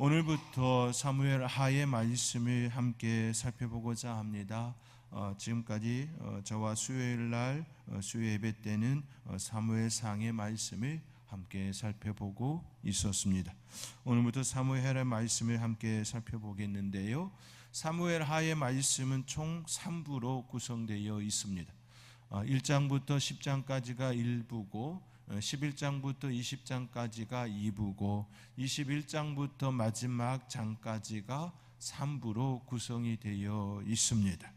오늘부터 사무엘 하의 말씀을 함께 살펴보고자 합니다. 지금까지 저와 수요일날 수요 예배 때는 사무엘 상의 말씀을 함께 살펴보고 있었습니다. 오늘부터 사무엘의 말씀을 함께 살펴보겠는데요. 사무엘 하의 말씀은 총 3부로 구성되어 있습니다. 1장부터 10장까지가 1부고 11장부터 20장까지가 2부고 21장부터 마지막 장까지가 3부로 구성이 되어 있습니다.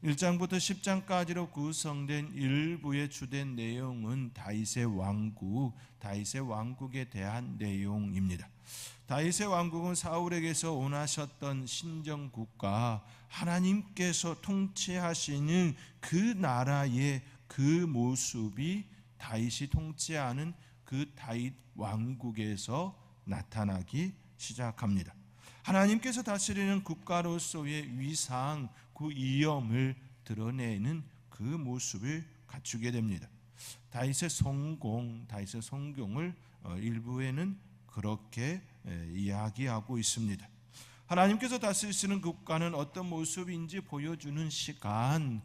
1장부터 10장까지로 구성된 1부의 주된 내용은 다윗의 왕국에 대한 내용입니다. 다윗의 왕국은 사울에게서 원하셨던 신정국가, 하나님께서 통치하시는 그 나라의 그 모습이 다윗이 통치하는 그 다윗 왕국에서 나타나기 시작합니다. 하나님께서 다스리는 국가로서의 위상, 그 위엄을 드러내는 그 모습을 갖추게 됩니다. 다윗의 성공을 일부에는 그렇게 이야기하고 있습니다. 하나님께서 다스리시는 국가는 어떤 모습인지 보여주는 시간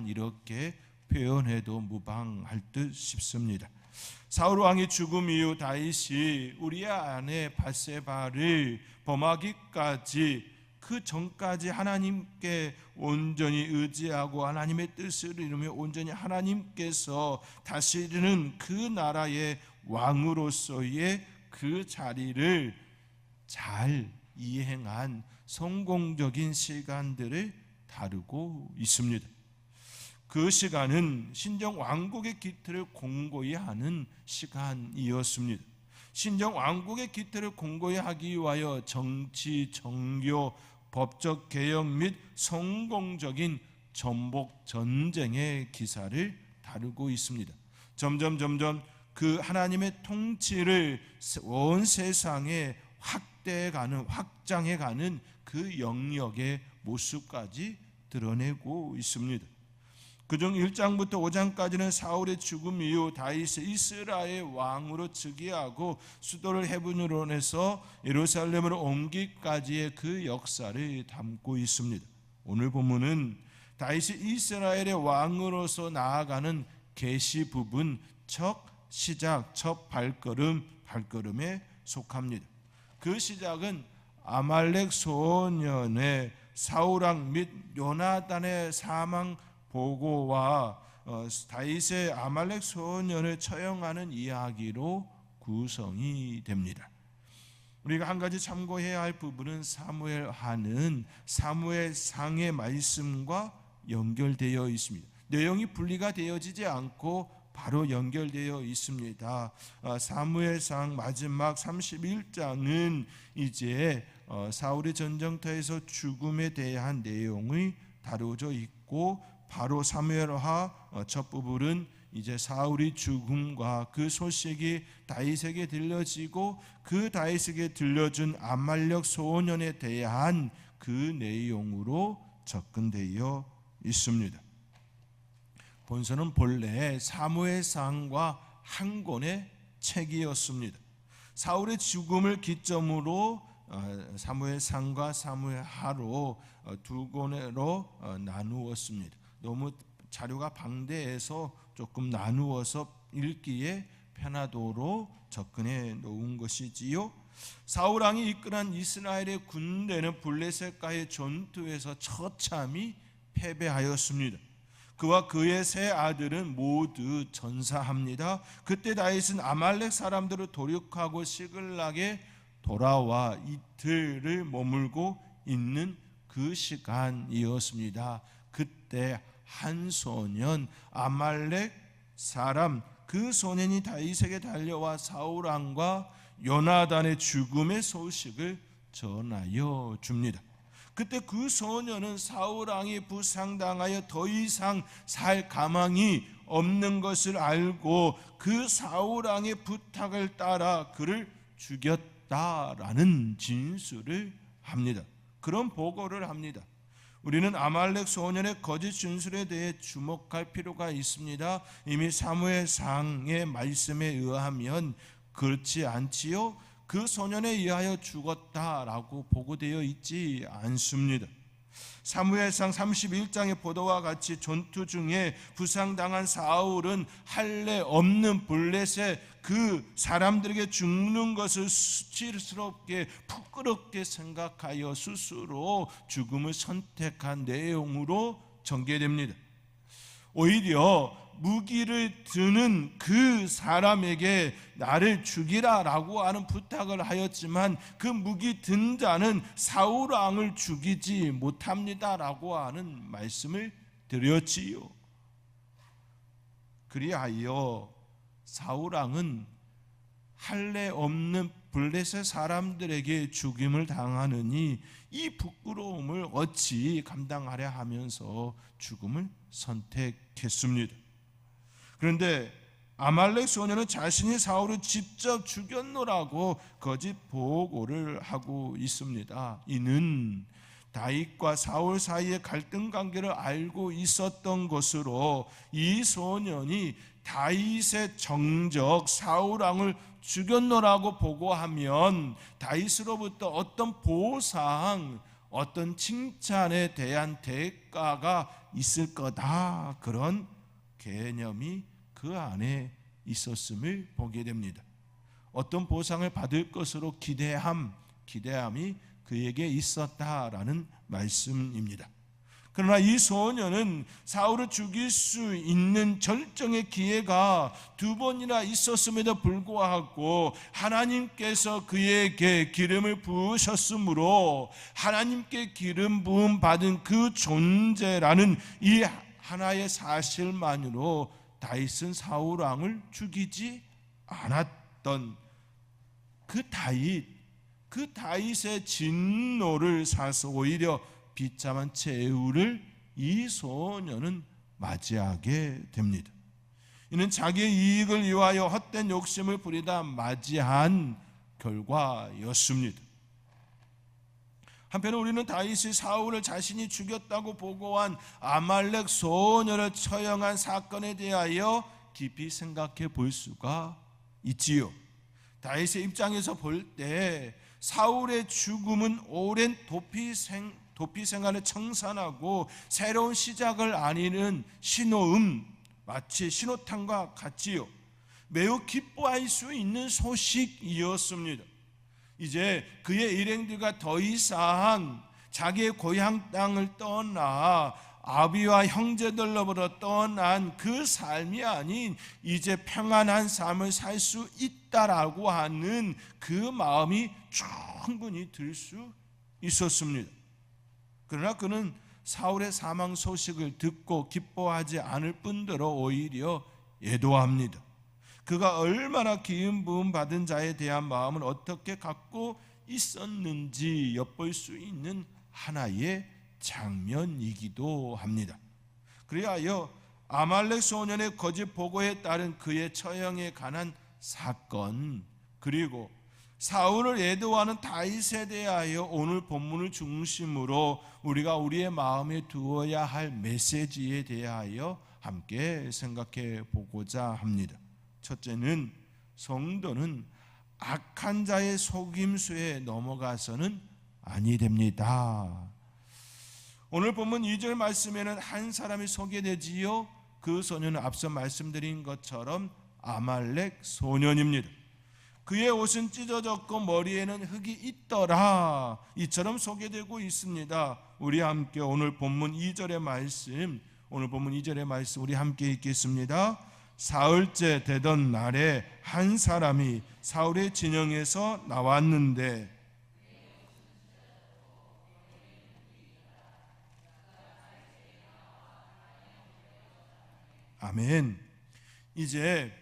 이렇게 표현해도 무방할 듯 싶습니다. 사울 왕의 죽음 이후 다윗이 우리아 아내 밧세바를 범하기까지 그 전까지 하나님께 온전히 의지하고 하나님의 뜻을 이루며 온전히 하나님께서 다스리는 그 나라의 왕으로서의 그 자리를 잘 이행한 성공적인 시간들을 다루고 있습니다. 그 시간은 신정 왕국의 기틀을 공고히 하는 시간이었습니다. 신정 왕국의 기틀을 공고히 하기 위하여 정치, 정교, 법적 개혁 및 성공적인 전복 전쟁의 기사를 다루고 있습니다. 점점 그 하나님의 통치를 온 세상에 확장해가는 그 영역의 모습까지 드러내고 있습니다. 그중 1장부터 5장까지는 사울의 죽음 이후 다윗이 이스라엘 왕으로 즉위하고 수도를 헤브론으로 내서 예루살렘으로 옮기기까지의 그 역사를 담고 있습니다. 오늘 본문은 다윗이 이스라엘의 왕으로서 나아가는 계시 부분, 첫 발걸음에 속합니다. 그 시작은 아말렉 소년의 사울왕 및 요나단의 사망 보고와 다윗의 아말렉 소년을 처형하는 이야기로 구성이 됩니다. 우리가 한 가지 참고해야 할 부분은 사무엘상의 말씀과 연결되어 있습니다. 내용이 분리가 되어지지 않고 바로 연결되어 있습니다. 사무엘상 마지막 31장은 이제 사울의 전쟁터에서 죽음에 대한 내용이 다루어져 있고, 바로 사무엘하 첫 부분은 이제 사울의 죽음과 그 소식이 다윗에게 들려지고 그 다윗에게 들려준 아말렉 소년에 대한 그 내용으로 접근되어 있습니다. 본서는 본래 사무엘상과 한 권의 책이었습니다. 사울의 죽음을 기점으로 사무엘상과 사무엘하로 두 권으로 나누었습니다. 너무 자료가 방대해서 조금 나누어서 읽기에 편하도록 접근해 놓은 것이지요. 사울왕이 이끌은 이스라엘의 군대는 블레셋과의 전투에서 처참히 패배하였습니다. 그와 그의 세 아들은 모두 전사합니다. 그때 다윗은 아말렉 사람들을 도륙하고 시글락에 돌아와 이틀을 머물고 있는 그 시간이었습니다. 그때 한 소년, 아말렉 사람, 그 소년이 다윗에게 달려와 사울왕과 요나단의 죽음의 소식을 전하여 줍니다. 그때 그 소년은 사울왕이 부상당하여 더 이상 살 가망이 없는 것을 알고 그 사울왕의 부탁을 따라 그를 죽였다라는 진술을 합니다. 그런 보고를 합니다. 우리는 아말렉 소년의 거짓 진술에 대해 주목할 필요가 있습니다. 이미 사무엘상의 말씀에 의하면 그렇지 않지요. 그 소년에 의하여 죽었다라고 보고되어 있지 않습니다. 사무엘상 31장의 보도와 같이 전투 중에 부상당한 사울은 할례 없는 블레셋 그 사람들에게 죽는 것을 수치스럽게 부끄럽게 생각하여 스스로 죽음을 선택한 내용으로 전개됩니다. 오히려 무기를 드는 그 사람에게 나를 죽이라라고 하는 부탁을 하였지만 그 무기 든 자는 사울 왕을 죽이지 못합니다라고 하는 말씀을 드렸지요. 그리하여 사울 왕은 할례 없는 블레셋 사람들에게 죽임을 당하느니 이 부끄러움을 어찌 감당하려 하면서 죽음을 선택했습니다. 그런데 아말렉 소년은 자신이 사울을 직접 죽였노라고 거짓 보고를 하고 있습니다. 이는 다윗과 사울 사이의 갈등 관계를 알고 있었던 것으로 이 소년이 다윗의 정적 사울 왕을 죽였노라고 보고하면 다윗으로부터 어떤 보상, 어떤 칭찬에 대한 대가가 있을 거다, 그런 개념이 그 안에 있었음을 보게 됩니다. 어떤 보상을 받을 것으로 기대함이 그에게 있었다라는 말씀입니다. 그러나 이 소년은 사울을 죽일 수 있는 절정의 기회가 두 번이나 있었음에도 불구하고 하나님께서 그에게 기름을 부으셨으므로 하나님께 기름 부음 받은 그 존재라는 이 하나의 사실만으로 다윗은 사울 왕을 죽이지 않았던 그 다윗의 진노를 사서 오히려 비참한 최후를 이 소년은 맞이하게 됩니다. 이는 자기의 이익을 위하여 헛된 욕심을 부리다 맞이한 결과였습니다. 한편으로 우리는 다윗이 사울을 자신이 죽였다고 보고한 아말렉 소년을 처형한 사건에 대하여 깊이 생각해 볼 수가 있지요. 다윗의 입장에서 볼 때 사울의 죽음은 오랜 도피 생활을 청산하고 새로운 시작을 알리는 신호음, 마치 신호탄과 같지요. 매우 기뻐할 수 있는 소식이었습니다. 이제 그의 일행들과 더 이상 자기의 고향 땅을 떠나 아비와 형제들로부터 떠난 그 삶이 아닌 이제 평안한 삶을 살 수 있다라고 하는 그 마음이 충분히 들 수 있었습니다. 그러나 그는 사울의 사망 소식을 듣고 기뻐하지 않을 뿐더러 오히려 애도합니다. 그가 얼마나 기름 부음 받은 자에 대한 마음을 어떻게 갖고 있었는지 엿볼 수 있는 하나의 장면이기도 합니다. 그리하여 아말렉 소년의 거짓 보고에 따른 그의 처형에 관한 사건, 그리고 사울을 애도하는 다윗에 대하여 오늘 본문을 중심으로 우리가 우리의 마음에 두어야 할 메시지에 대하여 함께 생각해 보고자 합니다. 첫째는 성도는 악한 자의 속임수에 넘어가서는 아니 됩니다. 오늘 본문 2절 말씀에는 한 사람이 소개되지요. 그 소년은 앞서 말씀드린 것처럼 아말렉 소년입니다. 그의 옷은 찢어졌고 머리에는 흙이 있더라, 이처럼 소개되고 있습니다. 우리 함께 오늘 본문 2절의 말씀 우리 함께 읽겠습니다. 사흘째 되던 날에 한 사람이 사울의 진영에서 나왔는데 아멘. 이제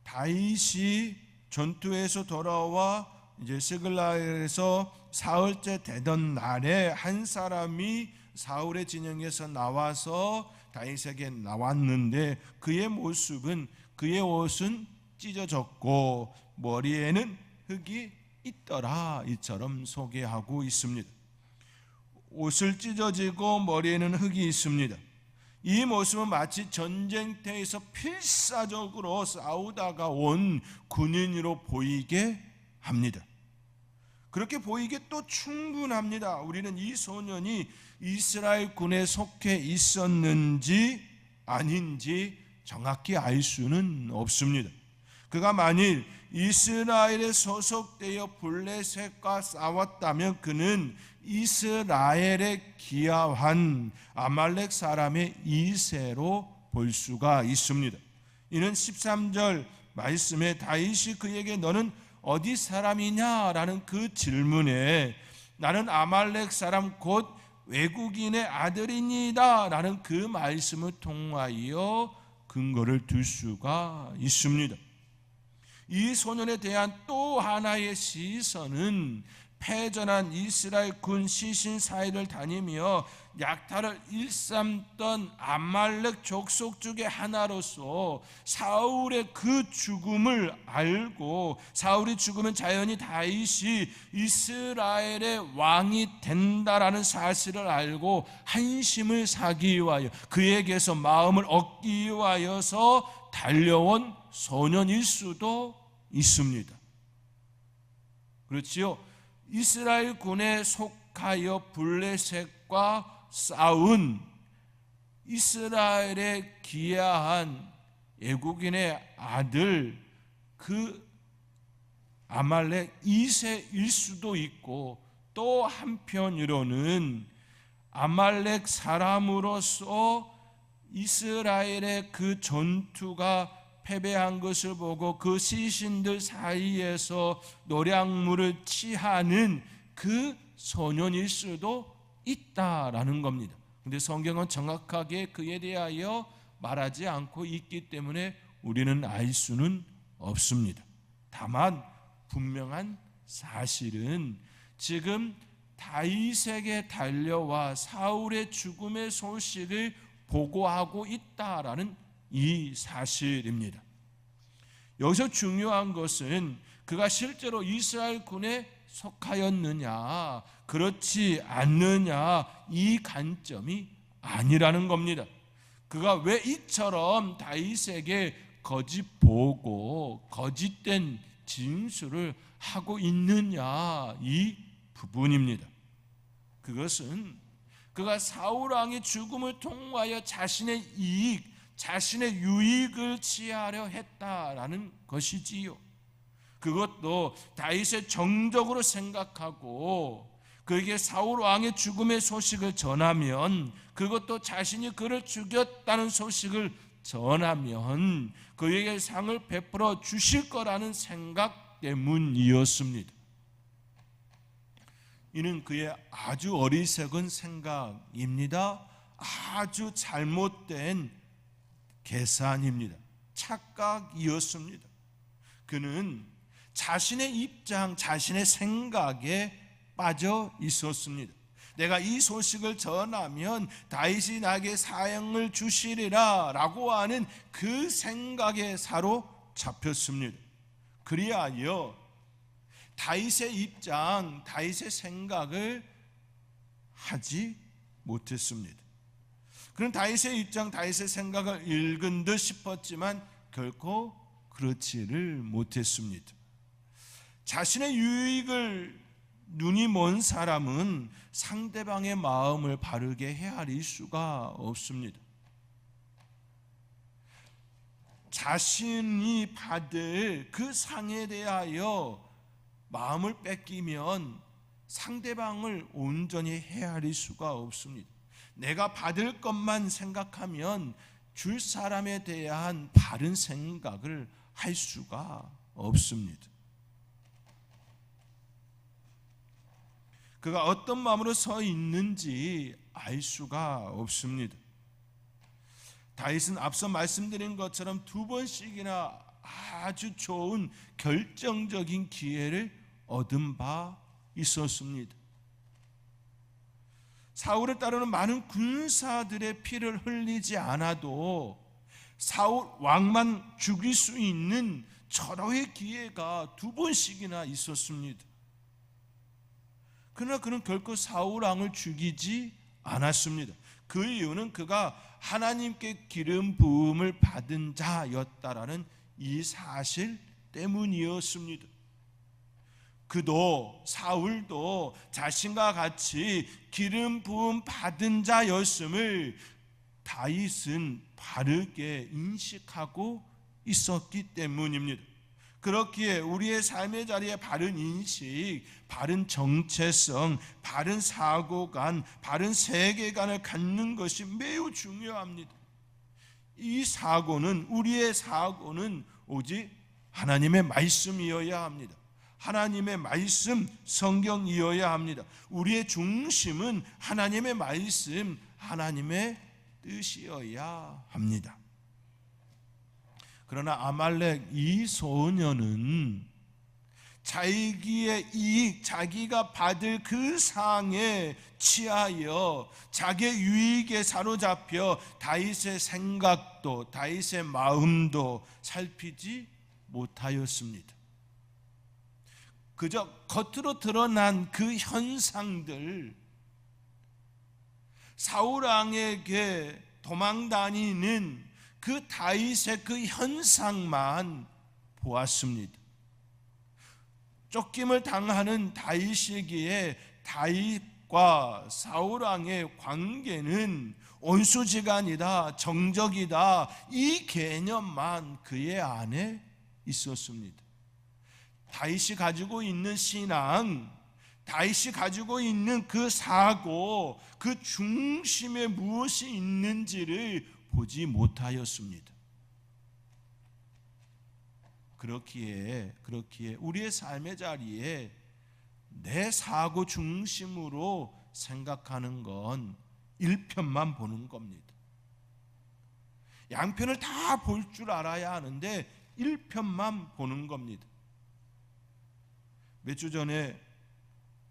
다윗이 전투에서 돌아와 이제 시글락에서 사흘째 되던 날에 한 사람이 사울의 진영에서 나와서 다윗에게 나왔는데 그의 모습은, 그의 옷은 찢어졌고 머리에는 흙이 있더라, 이처럼 소개하고 있습니다. 옷을 찢어지고 머리에는 흙이 있습니다. 이 모습은 마치 전쟁터에서 필사적으로 싸우다가 온 군인으로 보이게 합니다. 그렇게 보이기에 또 충분합니다. 우리는 이 소년이 이스라엘 군에 속해 있었는지 아닌지 정확히 알 수는 없습니다. 그가 만일 이스라엘에 소속되어 블레셋과 싸웠다면 그는 이스라엘에 기하한 아말렉 사람의 2세로 볼 수가 있습니다. 이는 13절 말씀에 다윗이 그에게 너는 어디 사람이냐라는 그 질문에 나는 아말렉 사람 곧 외국인의 아들이니이다 라는 그 말씀을 통하여 근거를 둘 수가 있습니다. 이 소년에 대한 또 하나의 시선은 패전한 이스라엘 군 시신 사이를 다니며 약탈을 일삼던 아말렉 족속 중에 하나로서 사울의 그 죽음을 알고 사울이 죽으면 자연히 다윗이 이스라엘의 왕이 된다라는 사실을 알고 한심을 사기 위하여 그에게서 마음을 얻기 위하여서 달려온 소년일 수도 있습니다. 그렇지요? 이스라엘 군에 속하여 블레셋과 싸운 이스라엘에 기하한 애국인의 아들 그 아말렉 2세일 수도 있고 또 한편으로는 아말렉 사람으로서 이스라엘의 그 전투가 패배한 것을 보고 그 시신들 사이에서 노략물을 취하는 그 소년일 수도 있다라는 겁니다. 그런데 성경은 정확하게 그에 대하여 말하지 않고 있기 때문에 우리는 알 수는 없습니다. 다만 분명한 사실은 지금 다윗에게 달려와 사울의 죽음의 소식을 보고하고 있다라는 이 사실입니다. 여기서 중요한 것은 그가 실제로 이스라엘 군에 속하였느냐 그렇지 않느냐 이 관점이 아니라는 겁니다. 그가 왜 이처럼 다윗에게 거짓 보고 거짓된 진술을 하고 있느냐 이 부분입니다. 그것은 그가 사울 왕의 죽음을 통하여 자신의 이익 자신의 유익을 취하려 했다라는 것이지요. 그것도 다윗의 정적으로 생각하고 그에게 사울 왕의 죽음의 소식을 전하면 그것도 자신이 그를 죽였다는 소식을 전하면 그에게 상을 베풀어 주실 거라는 생각 때문이었습니다. 이는 그의 아주 어리석은 생각입니다. 아주 잘못된 계산입니다. 착각이었습니다. 그는 자신의 입장, 자신의 생각에 빠져 있었습니다. 내가 이 소식을 전하면 다윗이 나에게 사형을 주시리라 라고 하는 그 생각에 사로잡혔습니다. 그리하여 다윗의 입장, 다윗의 생각을 하지 못했습니다. 그는 다윗의 입장, 다윗의 생각을 읽은 듯 싶었지만 결코 그렇지를 못했습니다. 자신의 유익을 눈이 먼 사람은 상대방의 마음을 바르게 헤아릴 수가 없습니다. 자신이 받을 그 상에 대하여 마음을 뺏기면 상대방을 온전히 헤아릴 수가 없습니다. 내가 받을 것만 생각하면 줄 사람에 대한 바른 생각을 할 수가 없습니다. 그가 어떤 마음으로 서 있는지 알 수가 없습니다. 다윗은 앞서 말씀드린 것처럼 2번씩이나 아주 좋은 결정적인 기회를 얻은 바 있었습니다. 사울을 따르는 많은 군사들의 피를 흘리지 않아도 사울 왕만 죽일 수 있는 절호의 기회가 2번씩이나 있었습니다. 그러나 그는 결코 사울 왕을 죽이지 않았습니다. 그 이유는 그가 하나님께 기름 부음을 받은 자였다라는 이 사실 때문이었습니다. 그도 사울도 자신과 같이 기름 부음 받은 자였음을 다윗은 바르게 인식하고 있었기 때문입니다. 그렇기에 우리의 삶의 자리에 바른 인식, 바른 정체성, 바른 사고관, 바른 세계관을 갖는 것이 매우 중요합니다. 이 사고는, 우리의 사고는 오직 하나님의 말씀이어야 합니다. 하나님의 말씀, 성경이어야 합니다. 우리의 중심은 하나님의 말씀, 하나님의 뜻이어야 합니다. 그러나 아말렉 이 소년은 자기의 이익, 자기가 받을 그 상에 취하여 자기의 유익에 사로잡혀 다윗의 생각도, 다윗의 마음도 살피지 못하였습니다. 그저 겉으로 드러난 그 현상들, 사울 왕에게 도망다니는 그 다윗의 그 현상만 보았습니다. 쫓김을 당하는 다윗이기에 다윗과 사울 왕의 관계는 온수지간이다, 정적이다, 이 개념만 그의 안에 있었습니다. 다윗이 가지고 있는 신앙, 다윗이 가지고 있는 그 사고, 그 중심에 무엇이 있는지를 보지 못하였습니다. 그렇기에 우리의 삶의 자리에 내 사고 중심으로 생각하는 건 일편만 보는 겁니다. 양편을 다 볼 줄 알아야 하는데 일편만 보는 겁니다. 몇 주 전에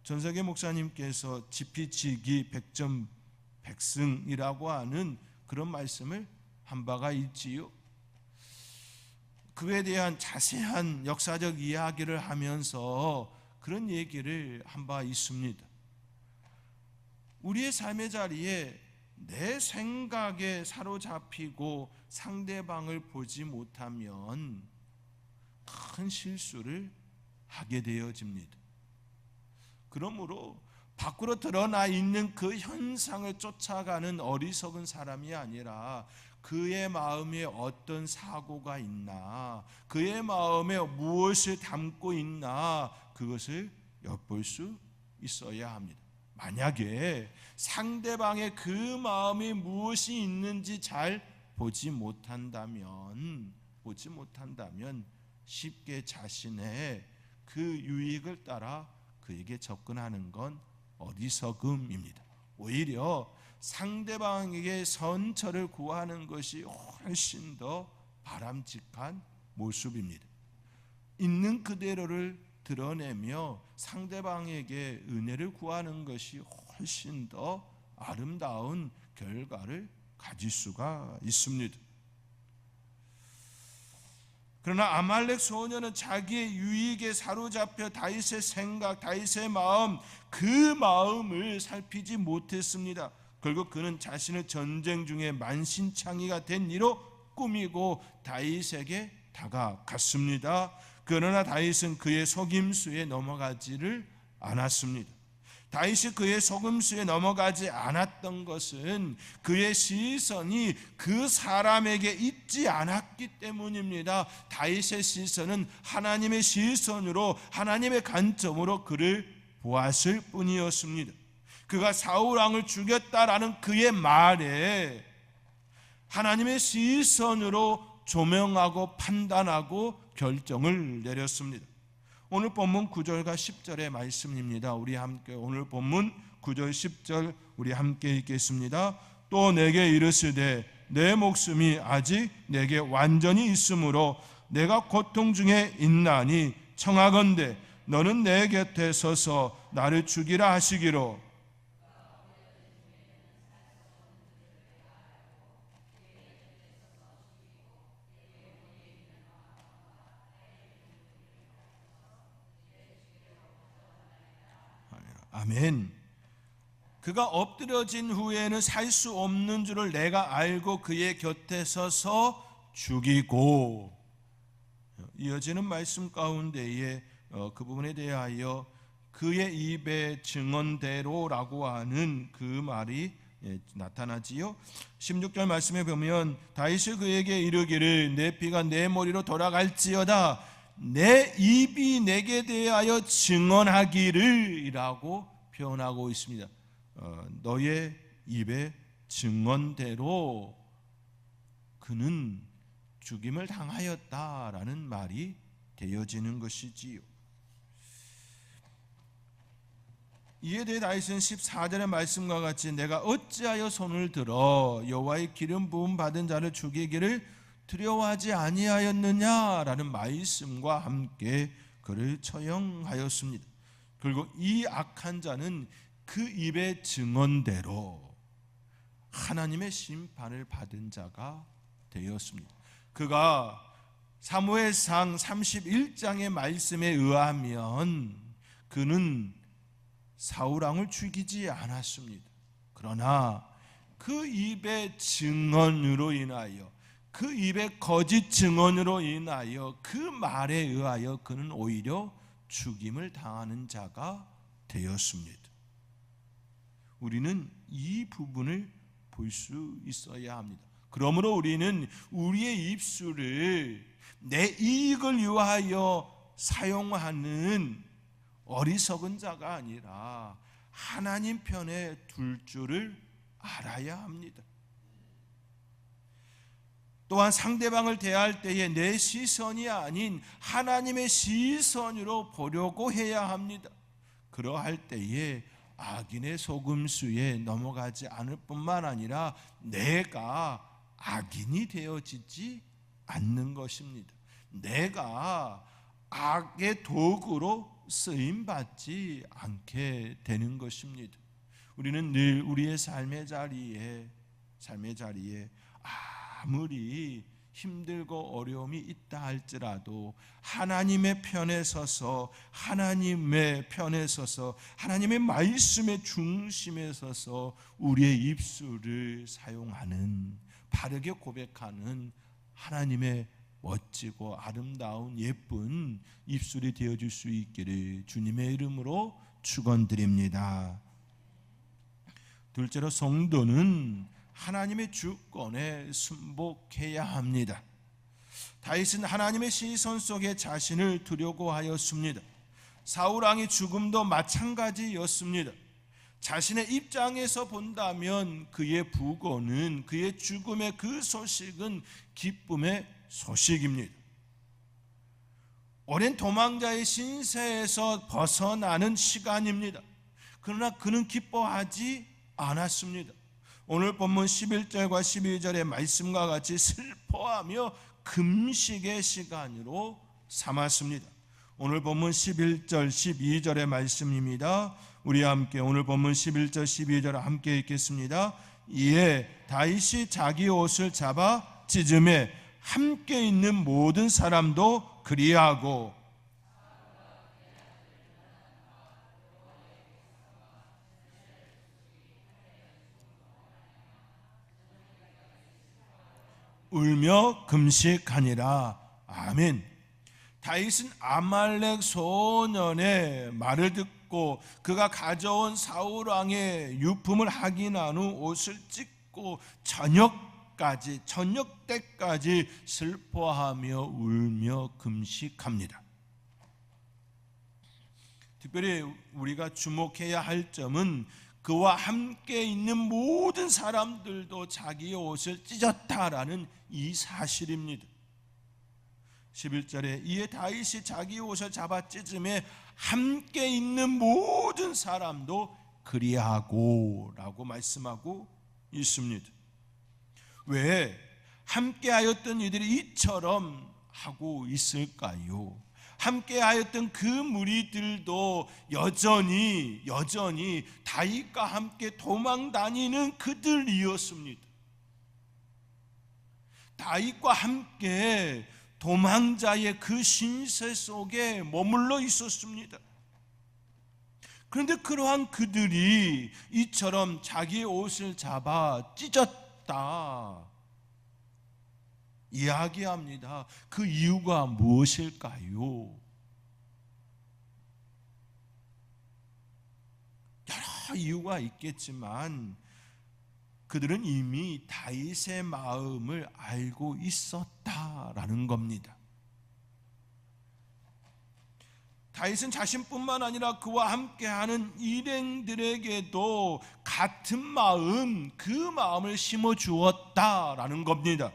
전석의 목사님께서 지피지기 백전백승이라고 하는 그런 말씀을 한 바가 있지요. 그에 대한 자세한 역사적 이야기를 하면서 그런 얘기를 한 바 있습니다. 우리의 삶의 자리에 내 생각에 사로잡히고 상대방을 보지 못하면 큰 실수를 하게 되어집니다. 그러므로 밖으로 드러나 있는 그 현상을 쫓아가는 어리석은 사람이 아니라 그의 마음에 어떤 사고가 있나, 그의 마음에 무엇을 담고 있나, 그것을 엿볼 수 있어야 합니다. 만약에 상대방의 그 마음이 무엇이 있는지 잘 보지 못한다면 쉽게 자신의 그 유익을 따라 그에게 접근하는 건 어리석음입니다. 오히려 상대방에게 선처를 구하는 것이 훨씬 더 바람직한 모습입니다. 있는 그대로를 드러내며 상대방에게 은혜를 구하는 것이 훨씬 더 아름다운 결과를 가질 수가 있습니다. 그러나 아말렉 소년은 자기의 유익에 사로잡혀 다윗의 생각, 다윗의 마음, 그 마음을 살피지 못했습니다. 결국 그는 자신을 전쟁 중에 만신창이가 된 이로 꾸미고 다윗에게 다가갔습니다. 그러나 다윗은 그의 속임수에 넘어가지를 않았습니다. 다윗이 그의 속임수에 넘어가지 않았던 것은 그의 시선이 그 사람에게 있지 않았기 때문입니다. 다윗의 시선은 하나님의 시선으로, 하나님의 관점으로 그를 보았을 뿐이었습니다. 그가 사울 왕을 죽였다라는 그의 말에 하나님의 시선으로 조명하고 판단하고 결정을 내렸습니다. 오늘 본문 9절과 10절의 말씀입니다. 우리 함께 오늘 본문 9절 10절 우리 함께 읽겠습니다. 또 내게 이르시되 내 목숨이 아직 내게 완전히 있으므로 내가 고통 중에 있나니 청하건대 너는 내 곁에 서서 나를 죽이라 하시기로. 아멘. 그가 엎드려진 후에는 살 수 없는 줄을 내가 알고 그의 곁에 서서 죽이고. 이어지는 말씀 가운데에 그 부분에 대하여 그의 입의 증언대로라고 하는 그 말이 나타나지요. 16절 말씀에 보면 다윗이 그에게 이르기를 내 피가 내 머리로 돌아갈지어다 내 입이 내게 대하여 증언하기를 이라고 표현하고 있습니다. 너의 입의 증언대로 그는 죽임을 당하였다라는 말이 되어지는 것이지요. 이에 대해 다윗은 14절의 말씀과 같이 내가 어찌하여 손을 들어 여호와의 기름 부음 받은 자를 죽이기를 두려워하지 아니하였느냐라는 말씀과 함께 그를 처형하였습니다. 그리고 이 악한 자는 그 입의 증언대로 하나님의 심판을 받은 자가 되었습니다. 그가 사무엘상 31장의 말씀에 의하면 그는 사울왕을 죽이지 않았습니다. 그러나 그 입의 증언으로 인하여 그 입의 거짓 증언으로 인하여 그 말에 의하여 그는 오히려 죽임을 당하는 자가 되었습니다. 우리는 이 부분을 볼 수 있어야 합니다. 그러므로 우리는 우리의 입술을 내 이익을 위하여 사용하는 어리석은 자가 아니라 하나님 편에 둘 줄을 알아야 합니다. 또한 상대방을 대할 때에 내 시선이 아닌 하나님의 시선으로 보려고 해야 합니다. 그러할 때에 악인의 속임수에 넘어가지 않을 뿐만 아니라 내가 악인이 되어지지 않는 것입니다. 내가 악의 도구로 쓰임받지 않게 되는 것입니다. 우리는 늘 우리의 삶의 자리에 아무리 힘들고 어려움이 있다 할지라도 하나님의 편에 서서 하나님의 말씀의 중심에 서서 우리의 입술을 사용하는 바르게 고백하는 하나님의 멋지고 아름다운 예쁜 입술이 되어줄 수 있기를 주님의 이름으로 축원드립니다. 둘째로 성도는 하나님의 주권에 순복해야 합니다. 다윗은 하나님의 시선 속에 자신을 두려고 하였습니다. 사울왕의 죽음도 마찬가지였습니다. 자신의 입장에서 본다면 그의 부고는 그의 죽음의 그 소식은 기쁨의 소식입니다. 오랜 도망자의 신세에서 벗어나는 시간입니다. 그러나 그는 기뻐하지 않았습니다. 오늘 본문 11절과 12절의 말씀과 같이 슬퍼하며 금식의 시간으로 삼았습니다. 오늘 본문 11절 12절의 말씀입니다. 우리 함께 오늘 본문 11절 12절 함께 읽겠습니다. 이에 다윗이 자기 옷을 잡아 찢음에 함께 있는 모든 사람도 그리하고 울며 금식하니라. 아멘. 다윗은 아말렉 소년의 말을 듣고 그가 가져온 사울왕의 유품을 확인한 후 옷을 찢고 저녁 때까지 슬퍼하며 울며 금식합니다. 특별히 우리가 주목해야 할 점은 그와 함께 있는 모든 사람들도 자기의 옷을 찢었다라는 이 사실입니다. 11절에 이에 다윗이 자기 옷을 잡아 찢음에 함께 있는 모든 사람도 그리하고 라고 말씀하고 있습니다. 왜 함께하였던 이들이 이처럼 하고 있을까요? 함께하였던 그 무리들도 여전히 다윗과 함께 도망 다니는 그들이었습니다. 다윗과 함께 도망자의 그 신세 속에 머물러 있었습니다. 그런데 그러한 그들이 이처럼 자기의 옷을 잡아 찢었다 이야기합니다. 그 이유가 무엇일까요? 이유가 있겠지만 그들은 이미 다윗의 마음을 알고 있었다라는 겁니다. 다윗은 자신뿐만 아니라 그와 함께하는 일행들에게도 같은 마음, 그 마음을 심어주었다라는 겁니다.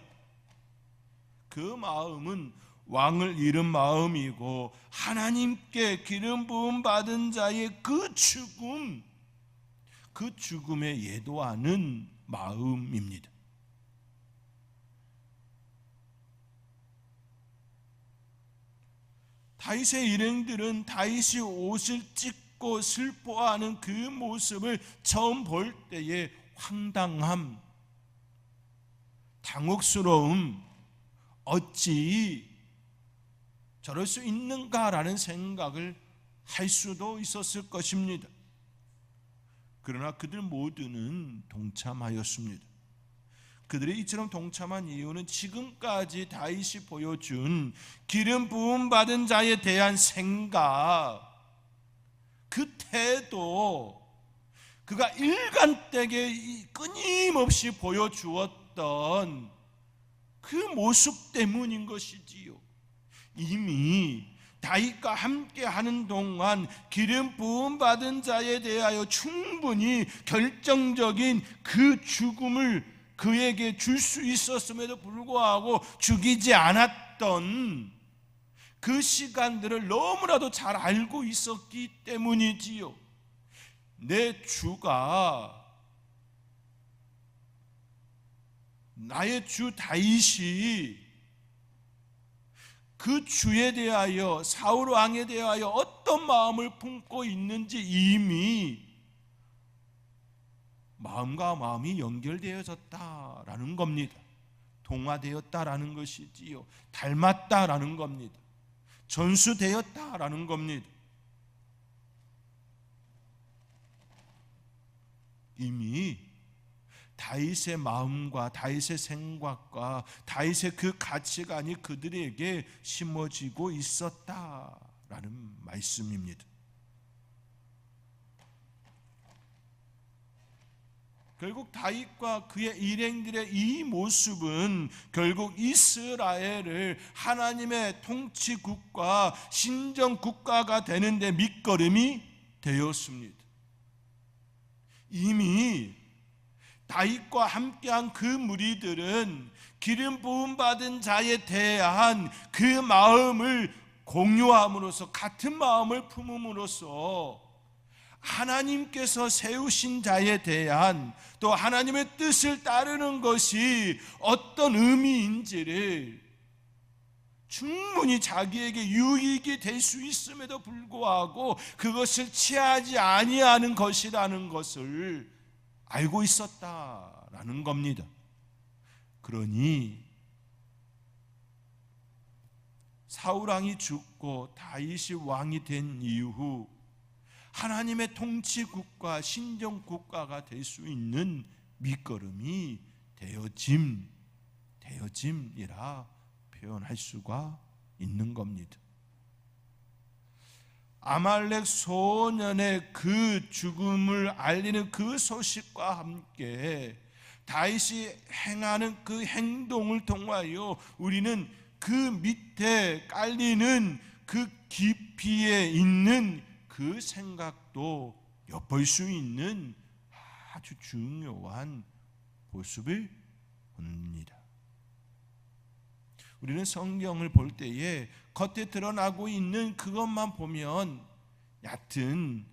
그 마음은 왕을 잃은 마음이고 하나님께 기름 부음 받은 자의 그 죽음에 예도하는 마음입니다. 다윗의 일행들은 다윗이 옷을 찢고 슬퍼하는 그 모습을 처음 볼 때에 황당함, 당혹스러움, 어찌 저럴 수 있는가라는 생각을 할 수도 있었을 것입니다. 그러나 그들 모두는 동참하였습니다. 그들이 이처럼 동참한 이유는 지금까지 다윗이 보여준 기름 부음 받은 자에 대한 생각, 그 태도, 그가 일관되게 끊임없이 보여주었던 그 모습 때문인 것이지요. 이미 다윗과 함께 하는 동안 기름 부음 받은 자에 대하여 충분히 결정적인 그 죽음을 그에게 줄 수 있었음에도 불구하고 죽이지 않았던 그 시간들을 너무나도 잘 알고 있었기 때문이지요. 내 주가, 나의 주 다윗이 그 주에 대하여, 사울 왕에 대하여 어떤 마음을 품고 있는지 이미 마음과 마음이 연결되어졌다라는 겁니다. 동화되었다라는 것이지요. 닮았다라는 겁니다. 전수되었다라는 겁니다. 이미 다윗의 마음과 다윗의 생각과 다윗의 그 가치관이 그들에게 심어지고 있었다라는 말씀입니다. 결국 다윗과 그의 일행들의 이 모습은 결국 이스라엘을 하나님의 통치국가, 신정국가가 되는데 밑거름이 되었습니다. 이미 다윗과 함께한 그 무리들은 기름 부음 받은 자에 대한 그 마음을 공유함으로써, 같은 마음을 품음으로써 하나님께서 세우신 자에 대한, 또 하나님의 뜻을 따르는 것이 어떤 의미인지를 충분히 자기에게 유익이 될 수 있음에도 불구하고 그것을 취하지 아니하는 것이라는 것을 알고 있었다라는 겁니다. 그러니 사울 왕이 죽고 다윗이 왕이 된 이후 하나님의 통치국가, 신정국가가 될 수 있는 밑거름이 되어짐이라 표현할 수가 있는 겁니다. 아말렉 소년의 그 죽음을 알리는 그 소식과 함께 다윗이 행하는 그 행동을 통하여 우리는 그 밑에 깔리는 그 깊이에 있는 그 생각도 엿볼 수 있는 아주 중요한 모습을 봅니다. 우리는 성경을 볼 때에 겉에 드러나고 있는 그것만 보면 얕은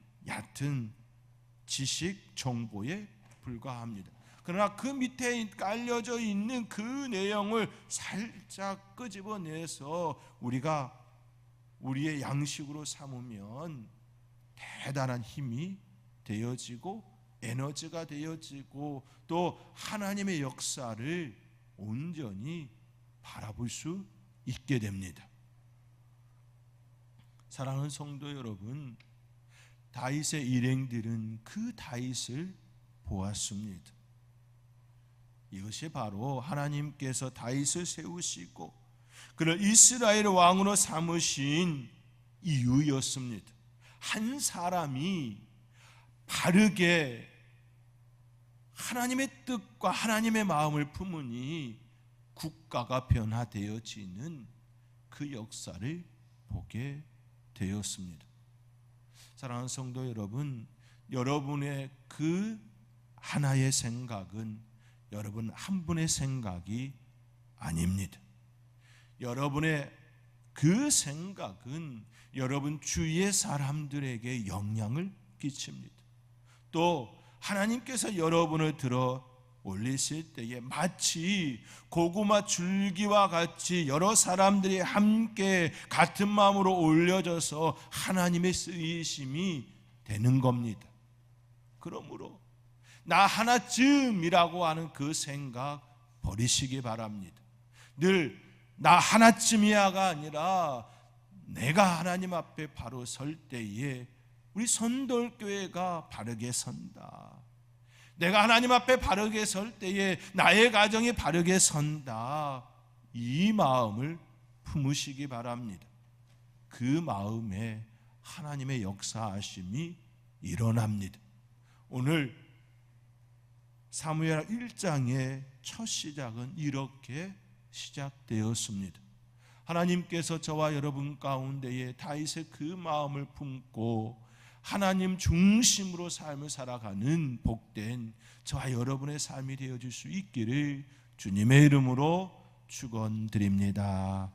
지식 정보에 불과합니다. 그러나 그 밑에 깔려져 있는 그 내용을 살짝 끄집어내서 우리가 우리의 양식으로 삼으면 대단한 힘이 되어지고 에너지가 되어지고 또 하나님의 역사를 온전히 바라볼 수 있게 됩니다. 사랑하는 성도 여러분, 다윗의 일행들은 그 다윗을 보았습니다. 이것이 바로 하나님께서 다윗을 세우시고 그를 이스라엘 왕으로 삼으신 이유였습니다. 한 사람이 바르게 하나님의 뜻과 하나님의 마음을 품으니 국가가 변화되어지는 그 역사를 보게 되었습니다. 사랑하는 성도 여러분, 여러분의 그 하나의 생각은 여러분 한 분의 생각이 아닙니다. 여러분의 그 생각은 여러분 주위의 사람들에게 영향을 끼칩니다. 또 하나님께서 여러분을 들어 올리실 때에 마치 고구마 줄기와 같이 여러 사람들이 함께 같은 마음으로 올려져서 하나님의 쓰이심이 되는 겁니다. 그러므로 나 하나쯤이라고 하는 그 생각 버리시기 바랍니다. 늘 나 하나쯤이야가 아니라 내가 하나님 앞에 바로 설 때에 우리 선돌교회가 바르게 선다. 내가 하나님 앞에 바르게 설 때에 나의 가정이 바르게 선다. 이 마음을 품으시기 바랍니다. 그 마음에 하나님의 역사하심이 일어납니다. 오늘 사무엘 1장의 첫 시작은 이렇게 시작되었습니다. 하나님께서 저와 여러분 가운데에 다윗의 그 마음을 품고 하나님 중심으로 삶을 살아가는 복된 저와 여러분의 삶이 되어질 수 있기를 주님의 이름으로 축원드립니다.